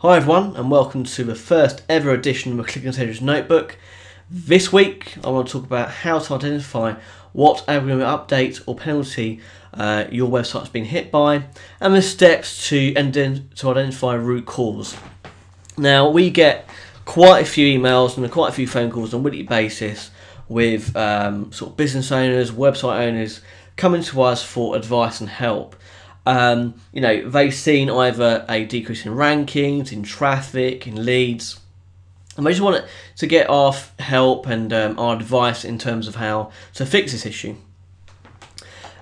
Hi everyone, and welcome to the first ever edition of a Click Intelligence Notebook. This week I want to talk about how to identify what algorithm update or penalty your website's been hit by, and the steps to identify root cause. Now, we get quite a few emails and quite a few phone calls on a weekly basis with sort of business owners, website owners coming to us for advice and help. They've seen either a decrease in rankings, in traffic, in leads, and they just want to get our help and our advice in terms of how to fix this issue.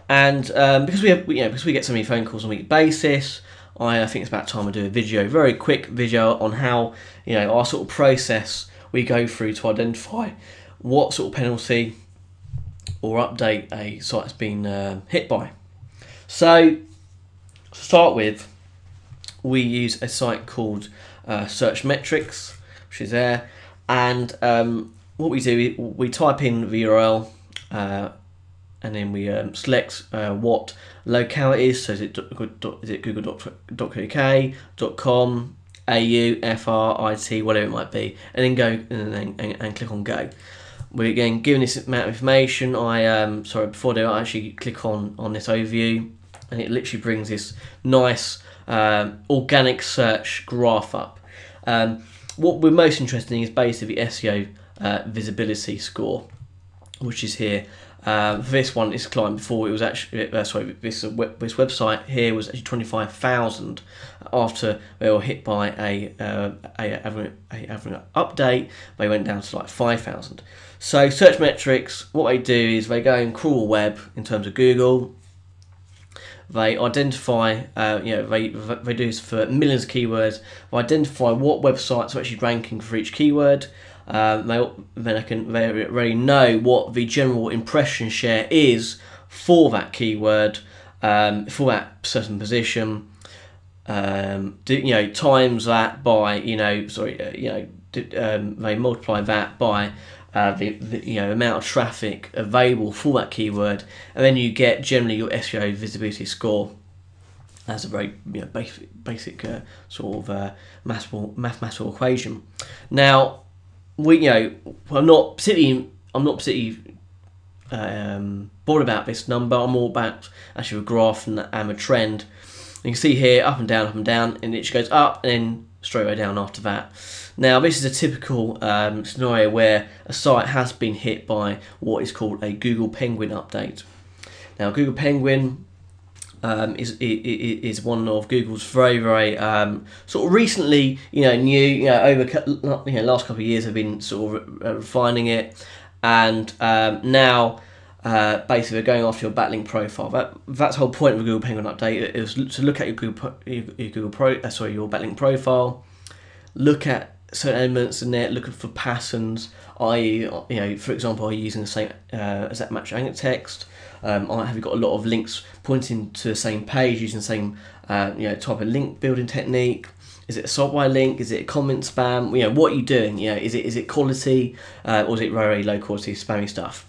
And because we get so many phone calls on a weekly basis, I think it's about time I do a very quick video on how our sort of process we go through to identify what sort of penalty or update a site has been hit by. So, to start with, we use a site called Searchmetrics, which is there, and what we do, we type in the URL and then we select what locale it is. So is it google.co.uk, .com, au, fr, it, whatever it might be, and then go and click on go. We're again given this amount of information. Before I actually click on this overview, and it literally brings this nice organic search graph up. What we're most interested in is basically the SEO visibility score, which is here. For this one, this client before, it was actually this website here was actually 25,000 after they were hit by a update. They went down to like 5,000. So Searchmetrics, what they do is they go and crawl the web in terms of Google. They identify, they do this for millions of keywords. They identify what websites are actually ranking for each keyword. They already know what the general impression share is for that keyword, for that certain position. Times that by, they multiply that by the amount of traffic available for that keyword, and then you get generally your SEO visibility score as a very basic sort of mathematical equation. Now, I'm not particularly bored about this number. I'm all about actually a graph and a trend. You can see here up and down, and it just goes up and then straight away down after that. Now, this is a typical scenario where a site has been hit by what is called a Google Penguin update. Now, Google Penguin is one of Google's very sort of recently new over last couple of years have been sort of refining it, and now basically they're going after your backlink profile. That's the whole point of a Google Penguin update, is to look at your your backlink profile, look at certain elements in there, looking for patterns, i.e., for example, are you using the same exact match anchor text? Have you got a lot of links pointing to the same page using the same type of link building technique? Is it a sort by link? Is it a comment spam? What are you doing? Is it quality or is it very low quality spammy stuff?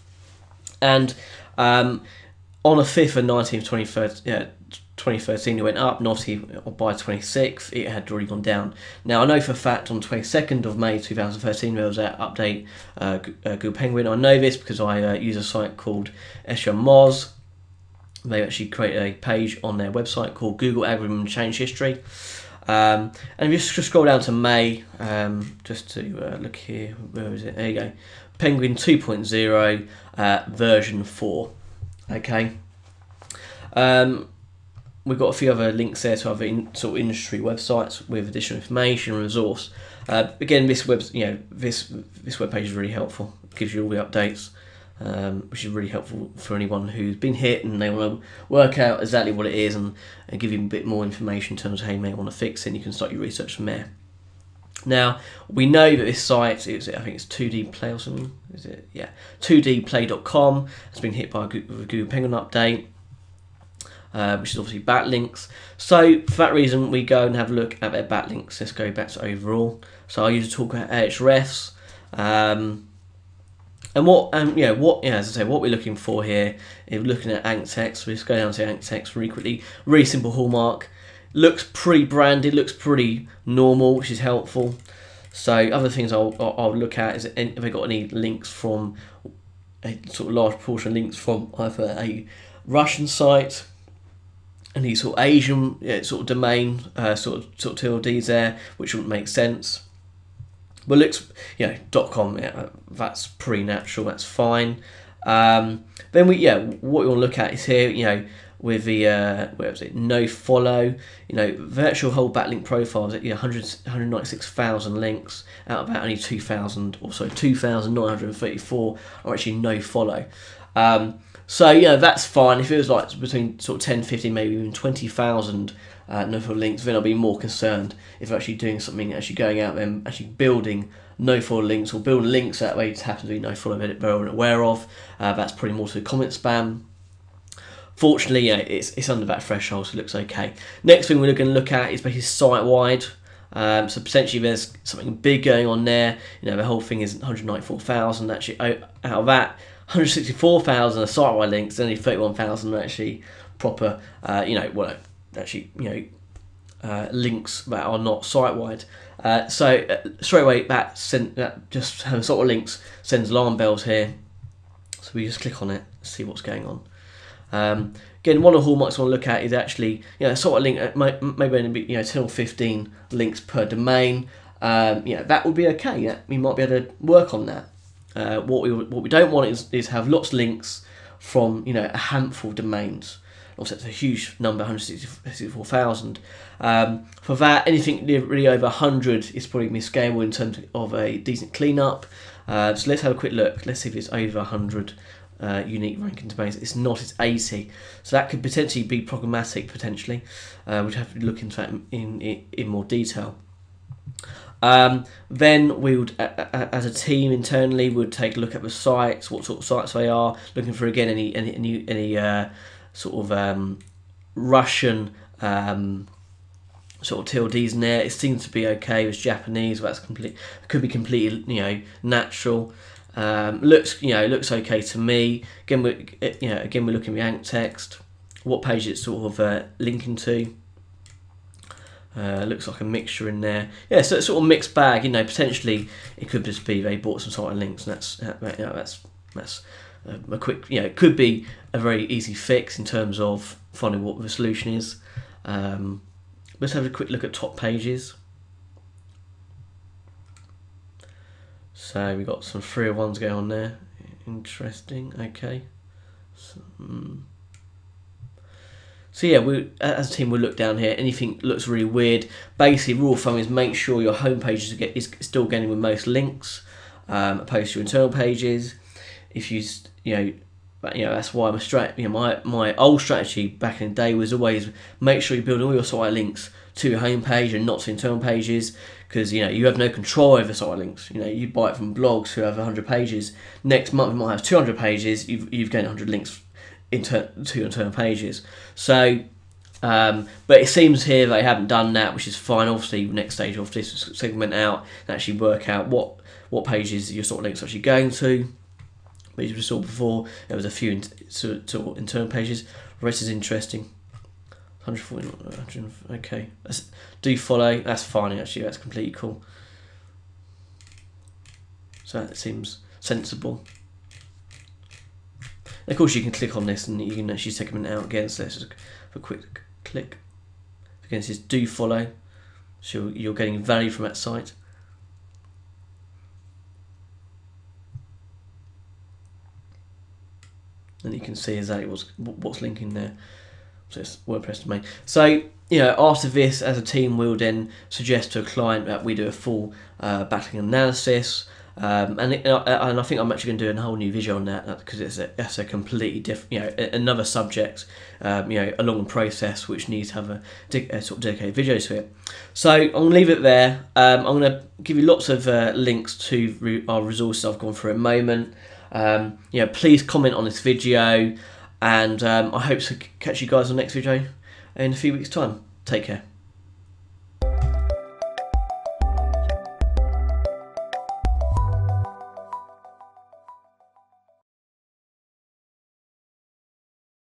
And on the 5th and 19th, 2013, it went up, and obviously by 26th, it had already gone down. Now, I know for a fact on 22nd of May 2013, there was that update, Google Penguin. I know this because I use a site called SEO Moz. They actually created a page on their website called Google Algorithm Change History. And if you just scroll down to May, just to look here, where is it? There you go. Penguin 2.0 version 4. Okay. We've got a few other links there to other sort of industry websites with additional information and resource. Again, this web page is really helpful. It gives you all the updates, which is really helpful for anyone who's been hit and they want to work out exactly what it is and give you a bit more information in terms of how you may want to fix it. And you can start your research from there. Now, we know that this site, I think it's 2D Play or something, is it? Yeah, 2dplay.com has been hit by a Google Penguin update, which is obviously backlinks. So for that reason, we go and have a look at their backlinks. Let's go back to overall. So I usually talk about Ahrefs, and what we're looking for here is we're looking at anchor text. So we just go down to anchor text really quickly. Really simple hallmark. looks pretty branded, looks pretty normal, which is helpful. So other things I'll look at is if they got any links from a sort of large portion of links from either a Russian site, any sort of Asian sort of domain, sort of TLDs there, which wouldn't make sense. But looks, .com, that's pretty natural, that's fine. Then what we want to look at is here, with the where was it? No follow, virtual whole backlink profiles at 196,000 links out of about only 2,000 or so 2,934 are actually no follow. So that's fine. If it was like between sort of 10, 15, maybe even 20,000 no follow links, then I'll be more concerned if they're actually doing something, actually going out there and actually building no follow links or building links that way to happen to be no follow that they're aware of. That's probably more to the comment spam. Fortunately, it's under that threshold, so it looks okay. Next thing we're going to look at is basically site-wide. So potentially there's something big going on there. The whole thing is 194,000. Actually, out of that, 164,000 are site-wide links. Only 31,000 are actually proper, links that are not site-wide. So straight away, that just having sort of links sends alarm bells here. So we just click on it, see what's going on. Again, one of the hallmarks I want to look at is actually, sort of link, maybe only be, 10 or 15 links per domain. That would be okay. We might be able to work on that. What we don't want is have lots of links from, a handful of domains. Also, it's a huge number, 164,000. For that, anything really over 100 is probably going to be scalable in terms of a decent cleanup. So let's have a quick look. Let's see if it's over 100. Unique ranking domains. It's not, it's 80. So that could potentially be problematic, potentially. We'd have to look into that in more detail. Then we would, as a team internally, would take a look at the sites, what sort of sites they are, looking for, again, any sort of Russian sort of TLDs in there. It seems to be okay. It's Japanese, but could be completely, natural. Looks okay to me. Again, we're looking at anchor text, what page it's sort of linking to. Looks like a mixture in there. Yeah, so it's sort of mixed bag. Potentially it could just be they bought some sort of links, and that's a quick. It could be a very easy fix in terms of finding what the solution is. Let's have a quick look at top pages. So we've got some 301s going on there. Interesting. Okay. So yeah, we as a team we'll look down here. Anything looks really weird. Basically, rule of thumb is make sure your home page is still getting with most links, opposed to your internal pages. If that's why my old strategy back in the day was always make sure you build all your site links to your home page and not to internal pages, because you have no control over site links. You buy it from blogs who have 100 pages. Next month you might have 200 pages. You've gained 100 links to internal pages. So, but it seems here they haven't done that, which is fine. Obviously, next stage of this is segment out and actually work out what pages your sort of links are actually going to. But as we saw before, there was a few internal pages. The rest is interesting. 140, 100, okay. Do follow, that's fine actually, that's completely cool. So that seems sensible. And of course you can click on this and you can actually segment out again, so let's just have a quick click. Again, it says do follow, so you're getting value from that site. And you can see exactly what's linking there. So it's WordPress domain. So after this, as a team, we'll then suggest to a client that we do a full backlink analysis, and I think I'm actually going to do a whole new video on that because that's a completely different, another subject, a long process which needs to have a sort of dedicated video to it. So I'm going to leave it there. I'm going to give you lots of links to our resources I've gone through at the moment. Please comment on this video. And I hope to catch you guys on the next video in a few weeks' time. Take care.